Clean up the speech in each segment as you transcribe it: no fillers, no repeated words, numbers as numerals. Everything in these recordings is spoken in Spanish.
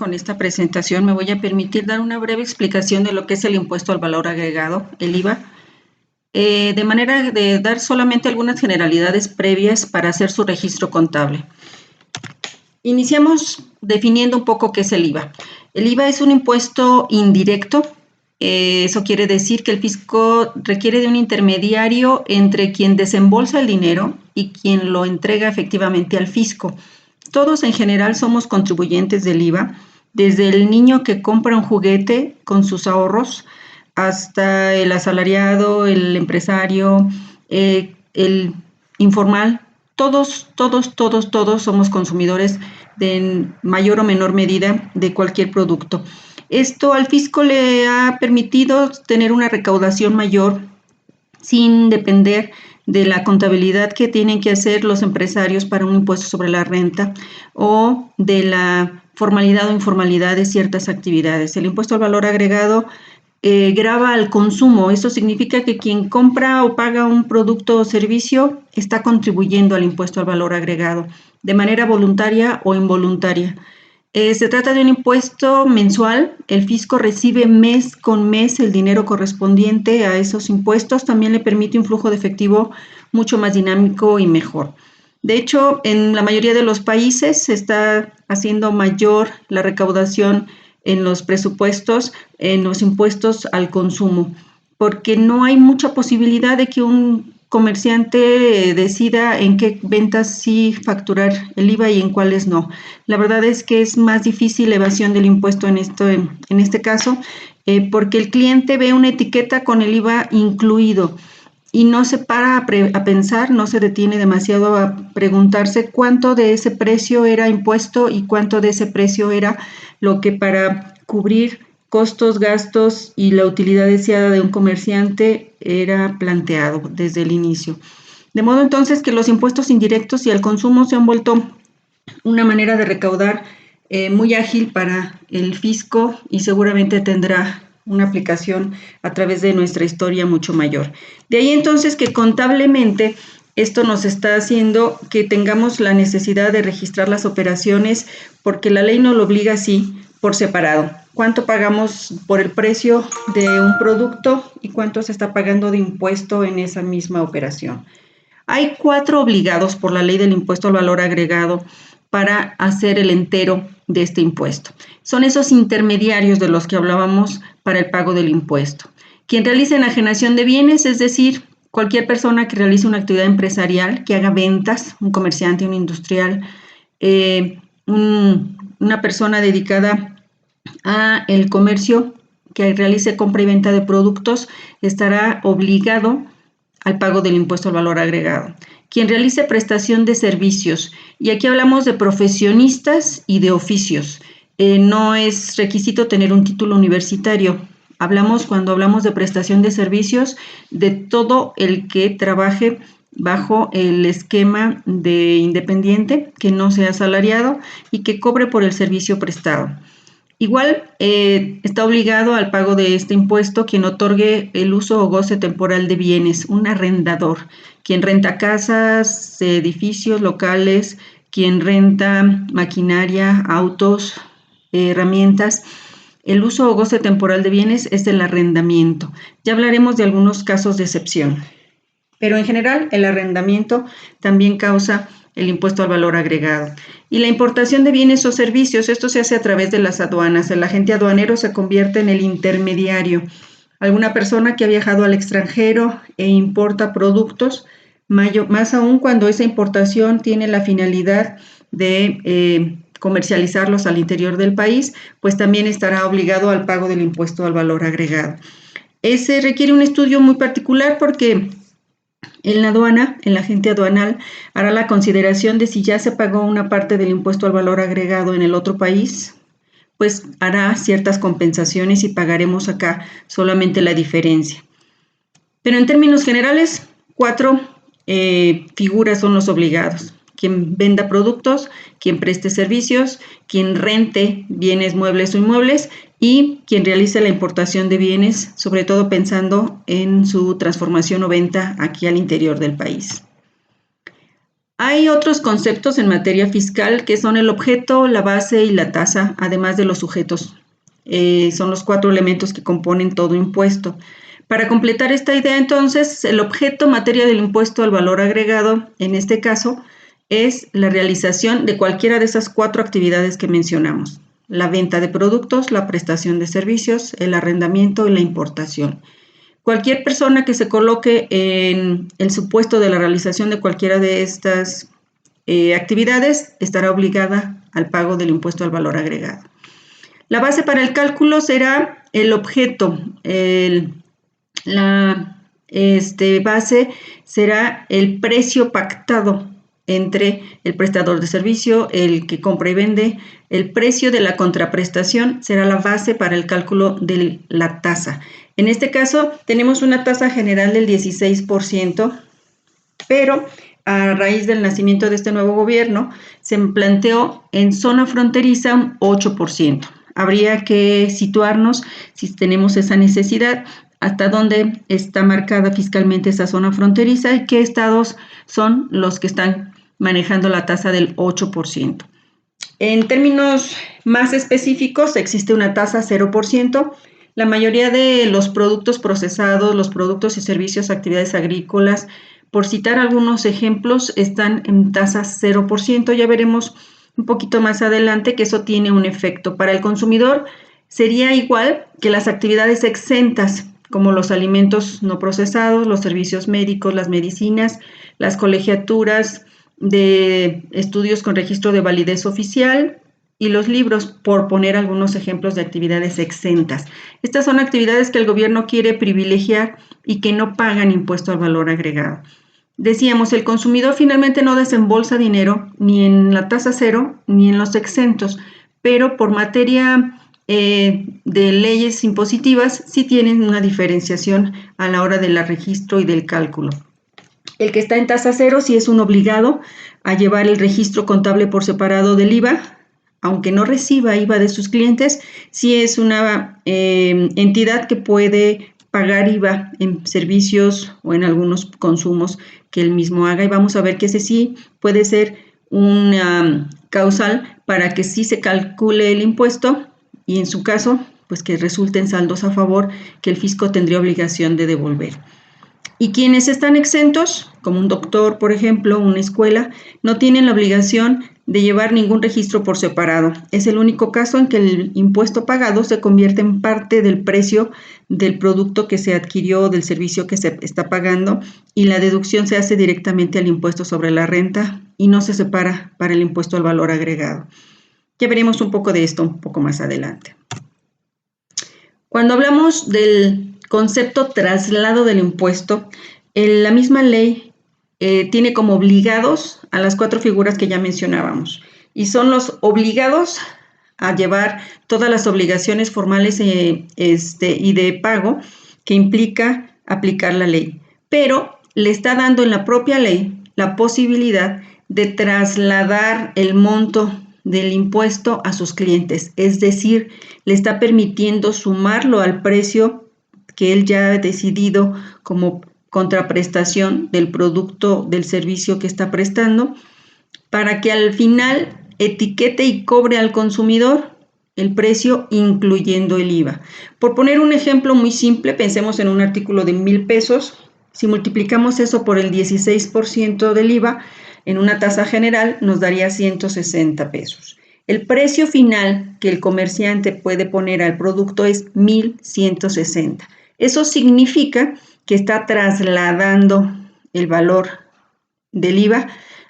con esta presentación me voy a permitir dar una breve explicación de lo que es el impuesto al valor agregado, el IVA, de manera de dar solamente algunas generalidades previas para hacer su registro contable. Iniciamos definiendo un poco qué es el IVA. El IVA es un impuesto indirecto. Eso quiere decir que el fisco requiere de un intermediario entre quien desembolsa el dinero y quien lo entrega efectivamente al fisco. Todos en general somos contribuyentes del IVA, desde el niño que compra un juguete con sus ahorros hasta el asalariado, el empresario, el informal. Todos somos consumidores de mayor o menor medida de cualquier producto. Esto al fisco le ha permitido tener una recaudación mayor sin depender de la contabilidad que tienen que hacer los empresarios para un impuesto sobre la renta o de la formalidad o informalidad de ciertas actividades. El impuesto al valor agregado grava al consumo. Esto significa que quien compra o paga un producto o servicio está contribuyendo al impuesto al valor agregado de manera voluntaria o involuntaria. Se trata de un impuesto mensual. El fisco recibe mes con mes el dinero correspondiente a esos impuestos. También le permite un flujo de efectivo mucho más dinámico y mejor. De hecho, en la mayoría de los países se está haciendo mayor la recaudación en los presupuestos, en los impuestos al consumo, porque no hay mucha posibilidad de que un comerciante decida en qué ventas sí facturar el IVA y en cuáles no. La verdad es que es más difícil la evasión del impuesto en este caso, porque el cliente ve una etiqueta con el IVA incluido y no se para a pensar, no se detiene demasiado a preguntarse cuánto de ese precio era impuesto y cuánto de ese precio era lo que para cubrir costos, gastos y la utilidad deseada de un comerciante era planteado desde el inicio. De modo entonces que los impuestos indirectos y al consumo se han vuelto una manera de recaudar muy ágil para el fisco y seguramente tendrá una aplicación a través de nuestra historia mucho mayor. De ahí entonces que contablemente esto nos está haciendo que tengamos la necesidad de registrar las operaciones porque la ley nos lo obliga así por separado. ¿Cuánto pagamos por el precio de un producto y cuánto se está pagando de impuesto en esa misma operación? Hay 4 obligados por la ley del impuesto al valor agregado para hacer el entero de este impuesto. Son esos intermediarios de los que hablábamos para el pago del impuesto. Quien realice enajenación de bienes, es decir, cualquier persona que realice una actividad empresarial, que haga ventas, un comerciante, un industrial, una persona dedicada a el comercio que realice compra y venta de productos, estará obligado al pago del impuesto al valor agregado. Quien realice prestación de servicios, y aquí hablamos de profesionistas y de oficios, no es requisito tener un título universitario. Cuando hablamos de prestación de servicios, de todo el que trabaje bajo el esquema de independiente, que no sea asalariado y que cobre por el servicio prestado. Igual está obligado al pago de este impuesto quien otorgue el uso o goce temporal de bienes, un arrendador, quien renta casas, edificios, locales, quien renta maquinaria, autos, herramientas. El uso o goce temporal de bienes es el arrendamiento. Ya hablaremos de algunos casos de excepción, pero en general el arrendamiento también causa el impuesto al valor agregado. Y la importación de bienes o servicios, esto se hace a través de las aduanas. El agente aduanero se convierte en el intermediario. Alguna persona que ha viajado al extranjero e importa productos, más aún cuando esa importación tiene la finalidad de comercializarlos al interior del país, pues también estará obligado al pago del impuesto al valor agregado. Ese requiere un estudio muy particular porque en la aduana, el agente aduanal hará la consideración de si ya se pagó una parte del impuesto al valor agregado en el otro país, pues hará ciertas compensaciones y pagaremos acá solamente la diferencia. Pero en términos generales, 4 figuras son los obligados. Quien venda productos, quien preste servicios, quien rente bienes muebles o inmuebles y quien realice la importación de bienes, sobre todo pensando en su transformación o venta aquí al interior del país. Hay otros conceptos en materia fiscal que son el objeto, la base y la tasa, además de los sujetos. Son los 4 elementos que componen todo impuesto. Para completar esta idea, entonces, el objeto materia del impuesto al valor agregado, en este caso, es la realización de cualquiera de esas 4 actividades que mencionamos: la venta de productos, la prestación de servicios, el arrendamiento y la importación. Cualquier persona que se coloque en el supuesto de la realización de cualquiera de estas actividades estará obligada al pago del impuesto al valor agregado. La base para el cálculo será el objeto. La base será el precio pactado entre el prestador de servicio, el que compra y vende. El precio de la contraprestación será la base para el cálculo de la tasa. En este caso tenemos una tasa general del 16%, pero a raíz del nacimiento de este nuevo gobierno se planteó en zona fronteriza un 8%. Habría que situarnos, si tenemos esa necesidad, hasta dónde está marcada fiscalmente esa zona fronteriza y qué estados son los que están manejando la tasa del 8%. En términos más específicos, existe una tasa 0%. La mayoría de los productos procesados, los productos y servicios, actividades agrícolas, por citar algunos ejemplos, están en tasa 0%. Ya veremos un poquito más adelante que eso tiene un efecto. Para el consumidor sería igual que las actividades exentas, como los alimentos no procesados, los servicios médicos, las medicinas, las colegiaturas de estudios con registro de validez oficial y los libros, por poner algunos ejemplos de actividades exentas. Estas son actividades que el gobierno quiere privilegiar y que no pagan impuesto al valor agregado. Decíamos, el consumidor finalmente no desembolsa dinero ni en la tasa cero ni en los exentos, pero por materia de leyes impositivas sí tienen una diferenciación a la hora del registro y del cálculo. El que está en tasa cero sí es un obligado a llevar el registro contable por separado del IVA, aunque no reciba IVA de sus clientes, sí es una entidad que puede pagar IVA en servicios o en algunos consumos que él mismo haga, y vamos a ver que ese sí puede ser una causal para que sí se calcule el impuesto y en su caso, pues que resulten saldos a favor que el fisco tendría obligación de devolver. Y quienes están exentos, como un doctor, por ejemplo, una escuela, no tienen la obligación de llevar ningún registro por separado. Es el único caso en que el impuesto pagado se convierte en parte del precio del producto que se adquirió, del servicio que se está pagando, y la deducción se hace directamente al impuesto sobre la renta y no se separa para el impuesto al valor agregado. Ya veremos un poco de esto un poco más adelante. Cuando hablamos del concepto traslado del impuesto, la misma ley tiene como obligados a las 4 figuras que ya mencionábamos, y son los obligados a llevar todas las obligaciones formales y de pago que implica aplicar la ley, pero le está dando en la propia ley la posibilidad de trasladar el monto del impuesto a sus clientes, es decir, le está permitiendo sumarlo al precio que él ya ha decidido como contraprestación del producto, del servicio que está prestando, para que al final etiquete y cobre al consumidor el precio incluyendo el IVA. Por poner un ejemplo muy simple, pensemos en un artículo de 1,000 pesos. Si multiplicamos eso por el 16% del IVA, en una tasa general nos daría 160 pesos. El precio final que el comerciante puede poner al producto es 1,160. Eso significa que está trasladando el valor del IVA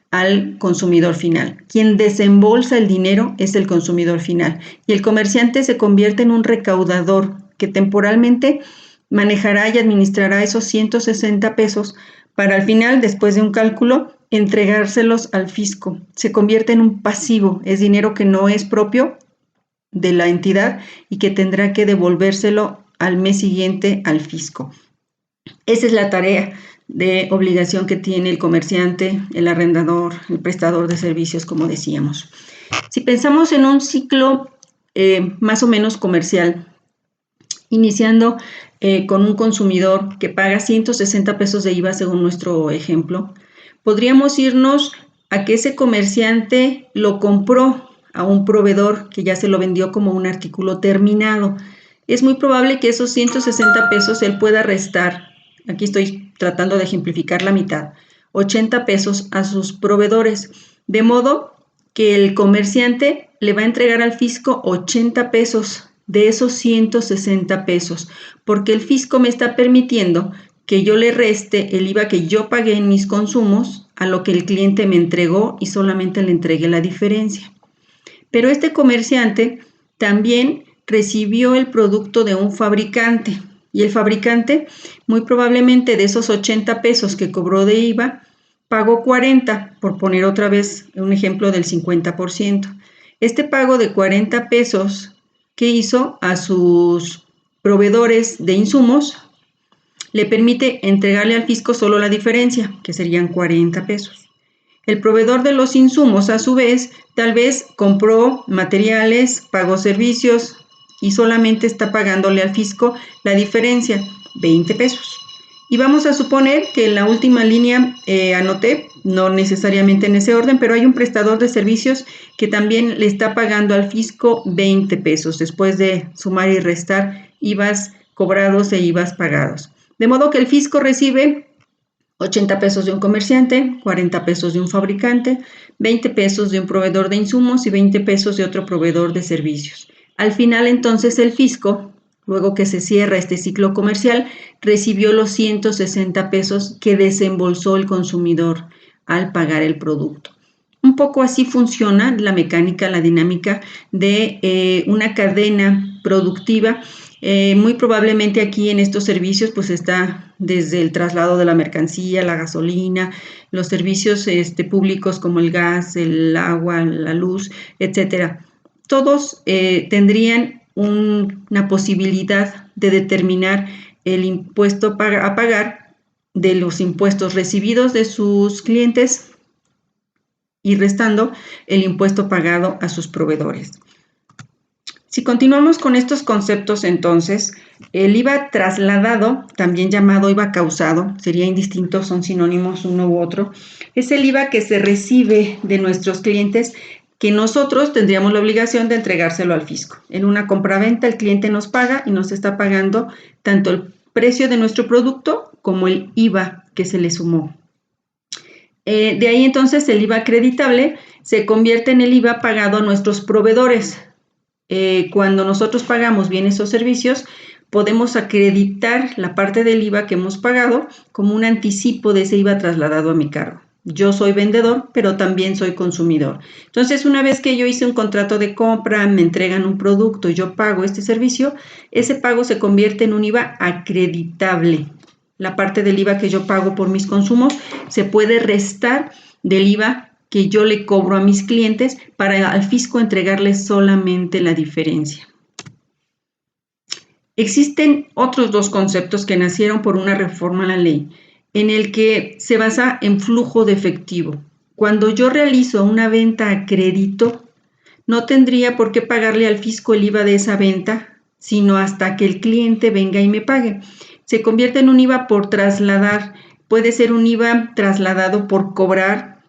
al consumidor final. Quien desembolsa el dinero es el consumidor final y el comerciante se convierte en un recaudador que temporalmente manejará y administrará esos 160 pesos para al final, después de un cálculo, entregárselos al fisco. Se convierte en un pasivo, es dinero que no es propio de la entidad y que tendrá que devolvérselo al mes siguiente al fisco. Esa es la tarea de obligación que tiene el comerciante, el arrendador, el prestador de servicios, como decíamos. Si pensamos en un ciclo más o menos comercial, iniciando con un consumidor que paga 160 pesos de IVA según nuestro ejemplo, podríamos irnos a que ese comerciante lo compró a un proveedor que ya se lo vendió como un artículo terminado. Es muy probable que esos 160 pesos él pueda restar, aquí estoy tratando de ejemplificar la mitad, 80 pesos a sus proveedores, de modo que el comerciante le va a entregar al fisco 80 pesos de esos 160 pesos, porque el fisco me está permitiendo que yo le reste el IVA que yo pagué en mis consumos a lo que el cliente me entregó y solamente le entregué la diferencia. Pero este comerciante también recibió el producto de un fabricante y el fabricante muy probablemente de esos 80 pesos que cobró de IVA pagó 40, por poner otra vez un ejemplo del 50%. Este pago de 40 pesos que hizo a sus proveedores de insumos le permite entregarle al fisco solo la diferencia, que serían 40 pesos. El proveedor de los insumos, a su vez, tal vez compró materiales, pagó servicios y solamente está pagándole al fisco la diferencia, 20 pesos. Y vamos a suponer que en la última línea anoté, no necesariamente en ese orden, pero hay un prestador de servicios que también le está pagando al fisco 20 pesos después de sumar y restar IVAs cobrados e IVAs pagados. De modo que el fisco recibe 80 pesos de un comerciante, 40 pesos de un fabricante, 20 pesos de un proveedor de insumos y 20 pesos de otro proveedor de servicios. Al final, entonces, el fisco, luego que se cierra este ciclo comercial, recibió los 160 pesos que desembolsó el consumidor al pagar el producto. Un poco así funciona la mecánica, la dinámica de una cadena productiva. Muy probablemente aquí en estos servicios pues está desde el traslado de la mercancía, la gasolina, los servicios públicos como el gas, el agua, la luz, etcétera. Todos tendrían una posibilidad de determinar el impuesto a pagar de los impuestos recibidos de sus clientes y restando el impuesto pagado a sus proveedores. Si continuamos con estos conceptos, entonces, el IVA trasladado, también llamado IVA causado, sería indistinto, son sinónimos uno u otro, es el IVA que se recibe de nuestros clientes que nosotros tendríamos la obligación de entregárselo al fisco. En una compraventa el cliente nos paga y nos está pagando tanto el precio de nuestro producto como el IVA que se le sumó. De ahí entonces el IVA acreditable se convierte en el IVA pagado a nuestros proveedores. Cuando nosotros pagamos bienes o servicios, podemos acreditar la parte del IVA que hemos pagado como un anticipo de ese IVA trasladado a mi cargo. Yo soy vendedor, pero también soy consumidor. Entonces, una vez que yo hice un contrato de compra, me entregan un producto, yo pago este servicio, ese pago se convierte en un IVA acreditable. La parte del IVA que yo pago por mis consumos se puede restar del IVA que yo le cobro a mis clientes para al fisco entregarles solamente la diferencia. Existen otros dos conceptos que nacieron por una reforma a la ley, en el que se basa en flujo de efectivo. Cuando yo realizo una venta a crédito, no tendría por qué pagarle al fisco el IVA de esa venta, sino hasta que el cliente venga y me pague. Se convierte en un IVA por trasladar, puede ser un IVA trasladado por cobrar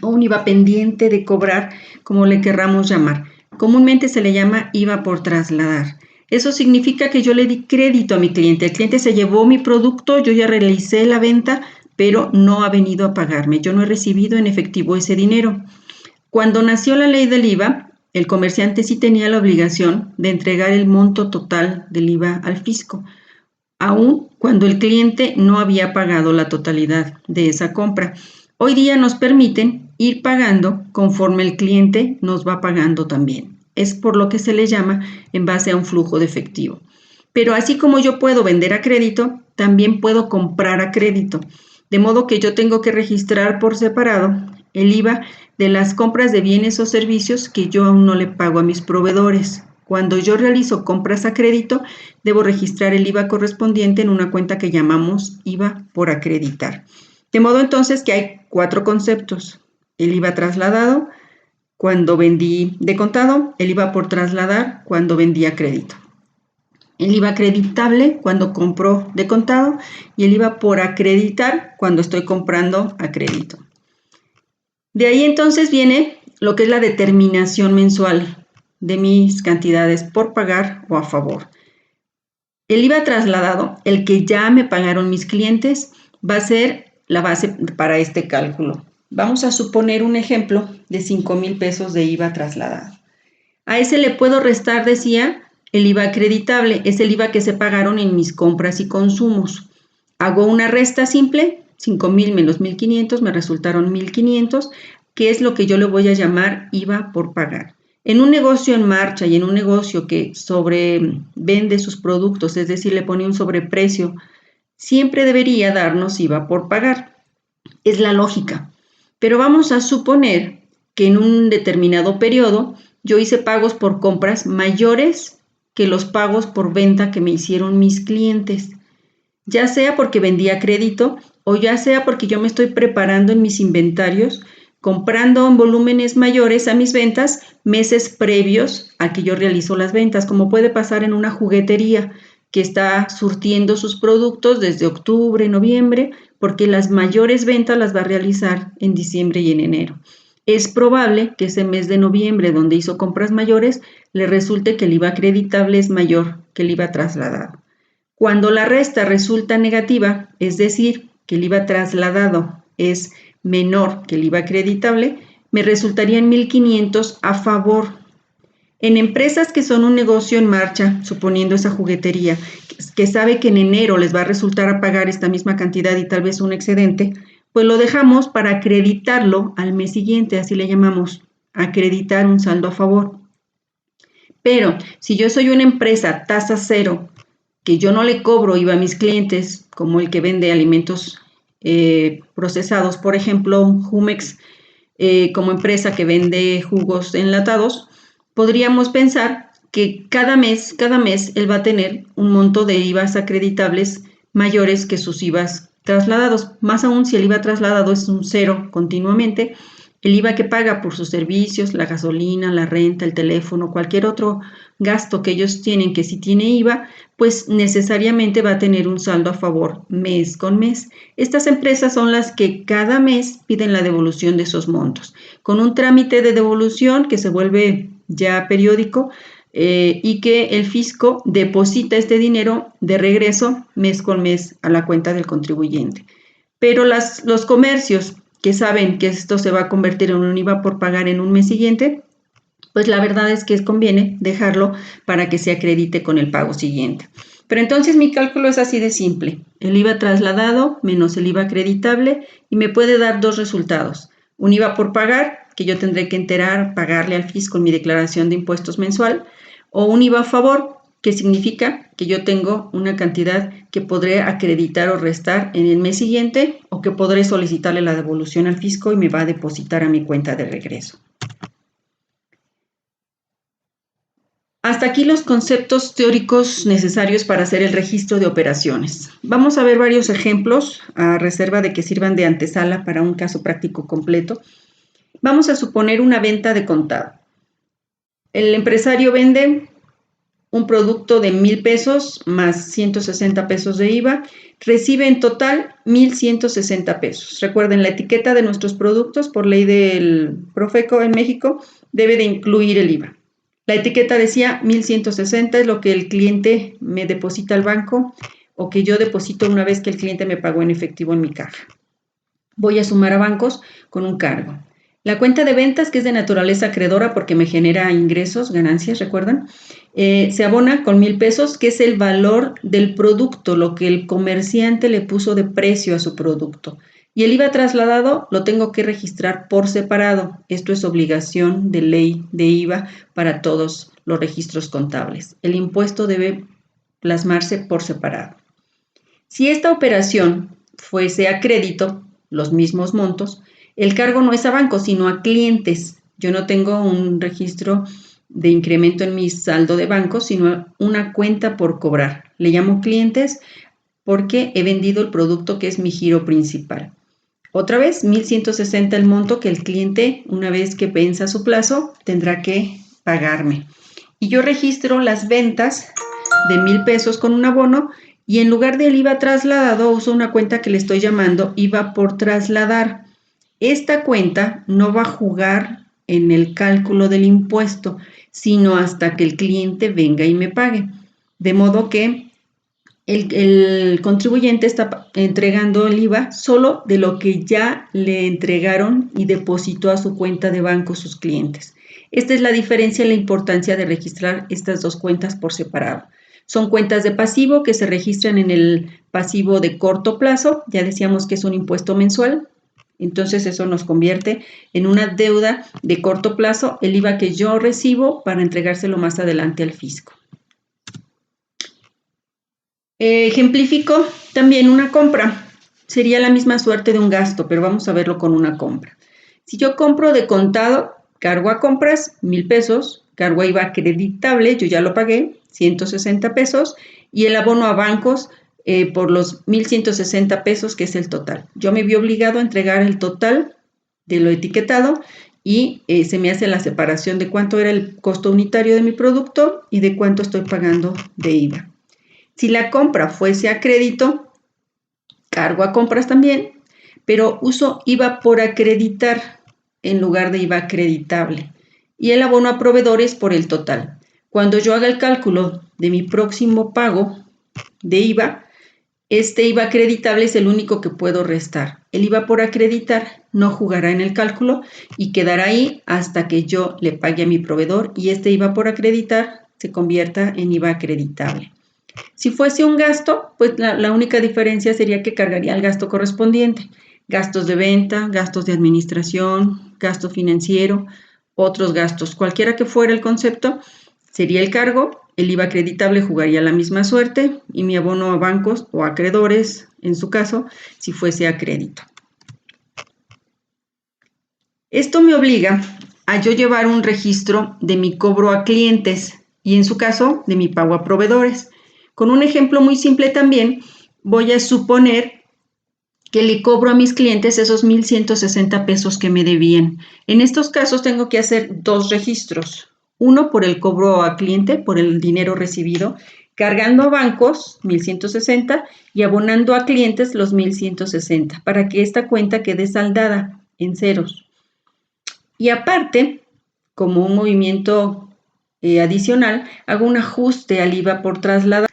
o un IVA pendiente de cobrar, como le querramos llamar. Comúnmente se le llama IVA por trasladar. Eso significa que yo le di crédito a mi cliente. El cliente se llevó mi producto, yo ya realicé la venta, pero no ha venido a pagarme. Yo no he recibido en efectivo ese dinero. Cuando nació la ley del IVA, el comerciante sí tenía la obligación de entregar el monto total del IVA al fisco, aun cuando el cliente no había pagado la totalidad de esa compra. Hoy día nos permiten ir pagando conforme el cliente nos va pagando también. Es por lo que se le llama en base a un flujo de efectivo. Pero así como yo puedo vender a crédito, también puedo comprar a crédito. De modo que yo tengo que registrar por separado el IVA de las compras de bienes o servicios que yo aún no le pago a mis proveedores. Cuando yo realizo compras a crédito, debo registrar el IVA correspondiente en una cuenta que llamamos IVA por acreditar. De modo entonces que hay 4 conceptos: el IVA trasladado cuando vendí de contado, el IVA por trasladar cuando vendí a crédito, el IVA acreditable cuando compro de contado y el IVA por acreditar cuando estoy comprando a crédito. De ahí entonces viene lo que es la determinación mensual de mis cantidades por pagar o a favor. El IVA trasladado, el que ya me pagaron mis clientes, va a ser la base para este cálculo. Vamos a suponer un ejemplo de 5,000 pesos de IVA trasladado. A ese le puedo restar, decía, el IVA acreditable, es el IVA que se pagaron en mis compras y consumos. Hago una resta simple, 5,000 menos 1,500, me resultaron 1,500, que es lo que yo le voy a llamar IVA por pagar. En un negocio en marcha y en un negocio que sobrevende sus productos, es decir, le pone un sobreprecio, siempre debería darnos IVA por pagar. Es la lógica. Pero vamos a suponer que en un determinado periodo yo hice pagos por compras mayores que los pagos por venta que me hicieron mis clientes, ya sea porque vendí a crédito o ya sea porque yo me estoy preparando en mis inventarios, comprando en volúmenes mayores a mis ventas meses previos a que yo realizo las ventas, como puede pasar en una juguetería que está surtiendo sus productos desde octubre, noviembre, porque las mayores ventas las va a realizar en diciembre y en enero. Es probable que ese mes de noviembre, donde hizo compras mayores, le resulte que el IVA acreditable es mayor que el IVA trasladado. Cuando la resta resulta negativa, es decir, que el IVA trasladado es menor que el IVA acreditable, me resultarían 1,500 a favor. En empresas que son un negocio en marcha, suponiendo esa juguetería, que sabe que en enero les va a resultar a pagar esta misma cantidad y tal vez un excedente, pues lo dejamos para acreditarlo al mes siguiente, así le llamamos, acreditar un saldo a favor. Pero si yo soy una empresa tasa cero, que yo no le cobro IVA a mis clientes, como el que vende alimentos procesados, por ejemplo, Jumex, como empresa que vende jugos enlatados, podríamos pensar que cada mes él va a tener un monto de IVAs acreditables mayores que sus IVAs trasladados. Más aún si el IVA trasladado es un cero continuamente, el IVA que paga por sus servicios, la gasolina, la renta, el teléfono, cualquier otro gasto que ellos tienen que si tiene IVA, pues necesariamente va a tener un saldo a favor mes con mes. Estas empresas son las que cada mes piden la devolución de esos montos, con un trámite de devolución que se vuelve ya periódico y que el fisco deposita este dinero de regreso mes con mes a la cuenta del contribuyente. Pero los comercios que saben que esto se va a convertir en un IVA por pagar en un mes siguiente, pues la verdad es que conviene dejarlo para que se acredite con el pago siguiente. Pero entonces mi cálculo es así de simple. El IVA trasladado menos el IVA acreditable y me puede dar dos resultados. Un IVA por pagar, que yo tendré que pagarle al fisco en mi declaración de impuestos mensual, o un IVA a favor, que significa que yo tengo una cantidad que podré acreditar o restar en el mes siguiente o que podré solicitarle la devolución al fisco y me va a depositar a mi cuenta de regreso. Hasta aquí los conceptos teóricos necesarios para hacer el registro de operaciones. Vamos a ver varios ejemplos a reserva de que sirvan de antesala para un caso práctico completo. Vamos a suponer una venta de contado. El empresario vende un producto de 1,000 pesos más 160 pesos de IVA, recibe en total 1,160 pesos. Recuerden, la etiqueta de nuestros productos por ley del Profeco en México debe de incluir el IVA. La etiqueta decía 1,160 es lo que el cliente me deposita al banco o que yo deposito una vez que el cliente me pagó en efectivo en mi caja. Voy a sumar a bancos con un cargo. La cuenta de ventas, que es de naturaleza acreedora porque me genera ingresos, ganancias, ¿recuerdan? Se abona con 1,000 pesos, que es el valor del producto, lo que el comerciante le puso de precio a su producto. Y el IVA trasladado lo tengo que registrar por separado. Esto es obligación de ley de IVA para todos los registros contables. El impuesto debe plasmarse por separado. Si esta operación fuese a crédito, los mismos montos, el cargo no es a banco, sino a clientes. Yo no tengo un registro de incremento en mi saldo de banco, sino una cuenta por cobrar. Le llamo clientes porque he vendido el producto que es mi giro principal. Otra vez, 1,160 el monto que el cliente, una vez que venza su plazo, tendrá que pagarme. Y yo registro las ventas de 1,000 pesos con un abono y en lugar del IVA trasladado uso una cuenta que le estoy llamando IVA por trasladar. Esta cuenta no va a jugar en el cálculo del impuesto, sino hasta que el cliente venga y me pague. De modo que el contribuyente está entregando el IVA solo de lo que ya le entregaron y depositó a su cuenta de banco sus clientes. Esta es la diferencia y la importancia de registrar estas dos cuentas por separado. Son cuentas de pasivo que se registran en el pasivo de corto plazo. Ya decíamos que es un impuesto mensual. Entonces eso nos convierte en una deuda de corto plazo, el IVA que yo recibo para entregárselo más adelante al fisco. Ejemplifico también una compra. Sería la misma suerte de un gasto, pero vamos a verlo con una compra. Si yo compro de contado, cargo a compras 1,000 pesos, cargo a IVA acreditable, yo ya lo pagué, 160 pesos, y el abono a bancos por los 1,160 pesos, que es el total. Yo me vi obligado a entregar el total de lo etiquetado y se me hace la separación de cuánto era el costo unitario de mi producto y de cuánto estoy pagando de IVA. Si la compra fuese a crédito, cargo a compras también, pero uso IVA por acreditar en lugar de IVA acreditable y el abono a proveedores por el total. Cuando yo haga el cálculo de mi próximo pago de IVA, este IVA acreditable es el único que puedo restar. El IVA por acreditar no jugará en el cálculo y quedará ahí hasta que yo le pague a mi proveedor y este IVA por acreditar se convierta en IVA acreditable. Si fuese un gasto, pues la única diferencia sería que cargaría el gasto correspondiente. Gastos de venta, gastos de administración, gasto financiero, otros gastos. Cualquiera que fuera el concepto, sería el cargo, el IVA acreditable jugaría la misma suerte y mi abono a bancos o acreedores, en su caso, si fuese a crédito. Esto me obliga a yo llevar un registro de mi cobro a clientes y en su caso de mi pago a proveedores. Con un ejemplo muy simple también, voy a suponer que le cobro a mis clientes esos 1,160 pesos que me debían. En estos casos tengo que hacer dos registros. Uno por el cobro a cliente, por el dinero recibido, cargando a bancos 1,160 y abonando a clientes los 1,160 para que esta cuenta quede saldada en ceros. Y aparte, como un movimiento adicional, hago un ajuste al IVA por trasladar.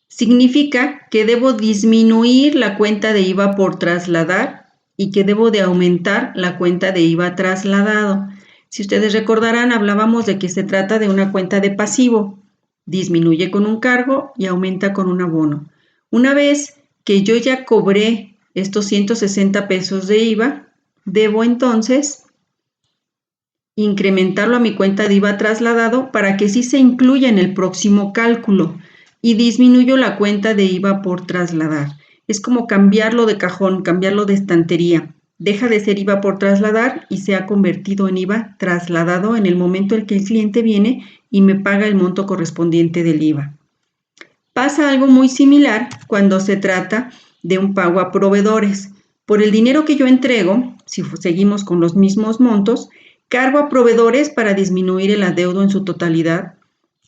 Significa que debo disminuir la cuenta de IVA por trasladar y que debo de aumentar la cuenta de IVA trasladado. Si ustedes recordarán, hablábamos de que se trata de una cuenta de pasivo. Disminuye con un cargo y aumenta con un abono. Una vez que yo ya cobré estos 160 pesos de IVA, debo entonces incrementarlo a mi cuenta de IVA trasladado para que sí se incluya en el próximo cálculo y disminuyo la cuenta de IVA por trasladar. Es como cambiarlo de cajón, cambiarlo de estantería. Deja de ser IVA por trasladar y se ha convertido en IVA trasladado en el momento en que el cliente viene y me paga el monto correspondiente del IVA. Pasa algo muy similar cuando se trata de un pago a proveedores. Por el dinero que yo entrego, si seguimos con los mismos montos, cargo a proveedores para disminuir el adeudo en su totalidad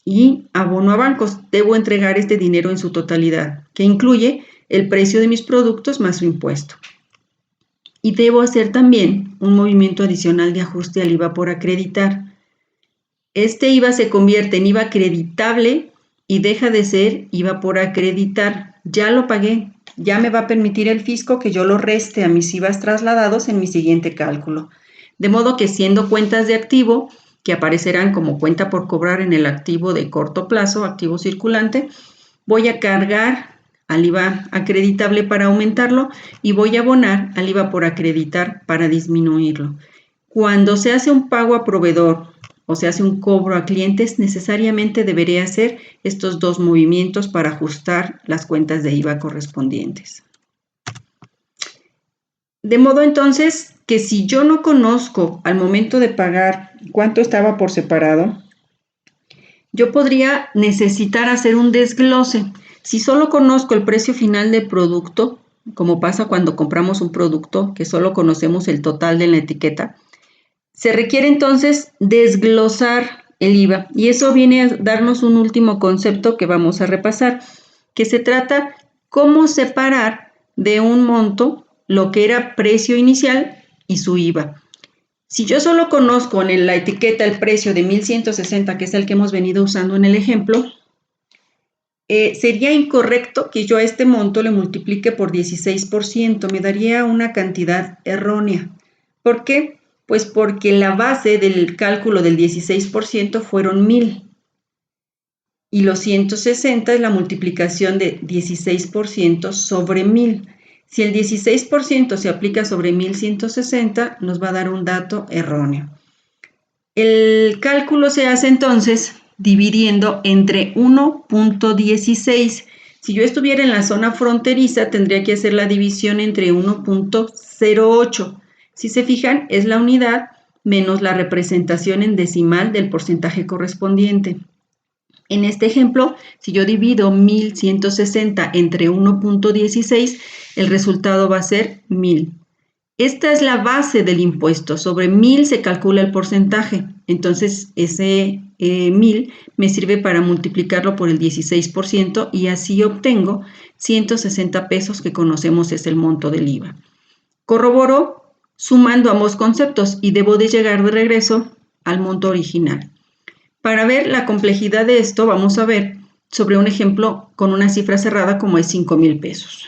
y abono a bancos. Debo entregar este dinero en su totalidad, que incluye el precio de mis productos más su impuesto. Y debo hacer también un movimiento adicional de ajuste al IVA por acreditar. Este IVA se convierte en IVA acreditable y deja de ser IVA por acreditar. Ya lo pagué, ya me va a permitir el fisco que yo lo reste a mis IVAs trasladados en mi siguiente cálculo. De modo que siendo cuentas de activo, que aparecerán como cuenta por cobrar en el activo de corto plazo, activo circulante, voy a cargar al IVA acreditable para aumentarlo y voy a abonar al IVA por acreditar para disminuirlo. Cuando se hace un pago a proveedor o se hace un cobro a clientes, necesariamente deberé hacer estos dos movimientos para ajustar las cuentas de IVA correspondientes. De modo entonces que si yo no conozco al momento de pagar cuánto estaba por separado, yo podría necesitar hacer un desglose. Si solo conozco el precio final del producto, como pasa cuando compramos un producto que solo conocemos el total de la etiqueta, se requiere entonces desglosar el IVA. Y eso viene a darnos un último concepto que vamos a repasar, que se trata cómo separar de un monto lo que era precio inicial y su IVA. Si yo solo conozco en la etiqueta el precio de 1,160, que es el que hemos venido usando en el ejemplo, sería incorrecto que yo a este monto le multiplique por 16%, me daría una cantidad errónea. ¿Por qué? Pues porque la base del cálculo del 16% fueron 1,000 y los 160 es la multiplicación de 16% sobre 1,000. Si el 16% se aplica sobre 1,160, nos va a dar un dato erróneo. El cálculo se hace entonces dividiendo entre 1.16. Si yo estuviera en la zona fronteriza, tendría que hacer la división entre 1.08. Si se fijan, es la unidad menos la representación en decimal del porcentaje correspondiente. En este ejemplo, si yo divido 1,160 entre 1.16, el resultado va a ser 1,000. Esta es la base del impuesto. Sobre 1,000 se calcula el porcentaje. Entonces, ese 1,000 me sirve para multiplicarlo por el 16% y así obtengo 160 pesos, que conocemos es el monto del IVA. Corroboro sumando ambos conceptos y debo de llegar de regreso al monto original. Para ver la complejidad de esto, vamos a ver sobre un ejemplo con una cifra cerrada como es 5,000 pesos.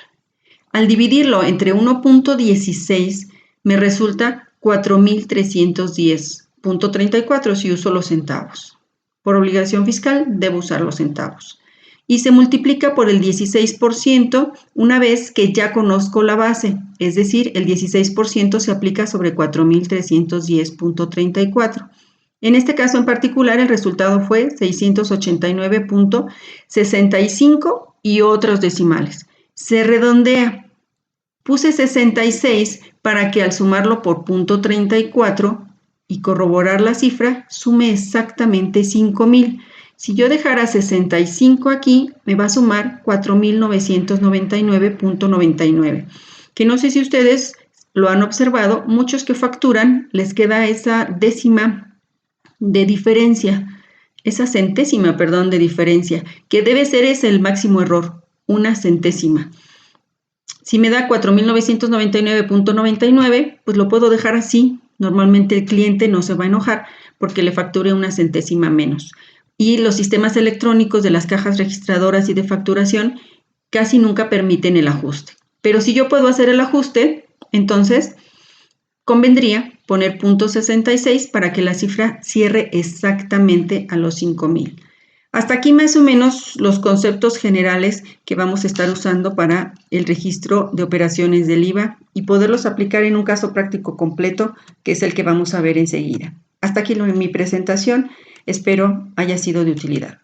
Al dividirlo entre 1.16 me resulta 4,310.34 si uso los centavos. Por obligación fiscal debo usar los centavos. Y se multiplica por el 16% una vez que ya conozco la base, es decir, el 16% se aplica sobre 4,310.34. En este caso en particular el resultado fue 689.65 y otros decimales. Se redondea. Puse 66 para que al sumarlo por 0.34 y corroborar la cifra, sume exactamente 5,000. Si yo dejara 65 aquí, me va a sumar 4,999.99. Que no sé si ustedes lo han observado, muchos que facturan les queda esa décima de diferencia, esa centésima, perdón, de diferencia, que debe ser el máximo error, una centésima. Si me da 4,999.99, pues lo puedo dejar así. Normalmente el cliente no se va a enojar porque le facture una centésima menos. Y los sistemas electrónicos de las cajas registradoras y de facturación casi nunca permiten el ajuste. Pero si yo puedo hacer el ajuste, entonces convendría poner 0.66 para que la cifra cierre exactamente a los 5,000. Hasta aquí más o menos los conceptos generales que vamos a estar usando para el registro de operaciones del IVA y poderlos aplicar en un caso práctico completo, que es el que vamos a ver enseguida. Hasta aquí mi presentación, espero haya sido de utilidad.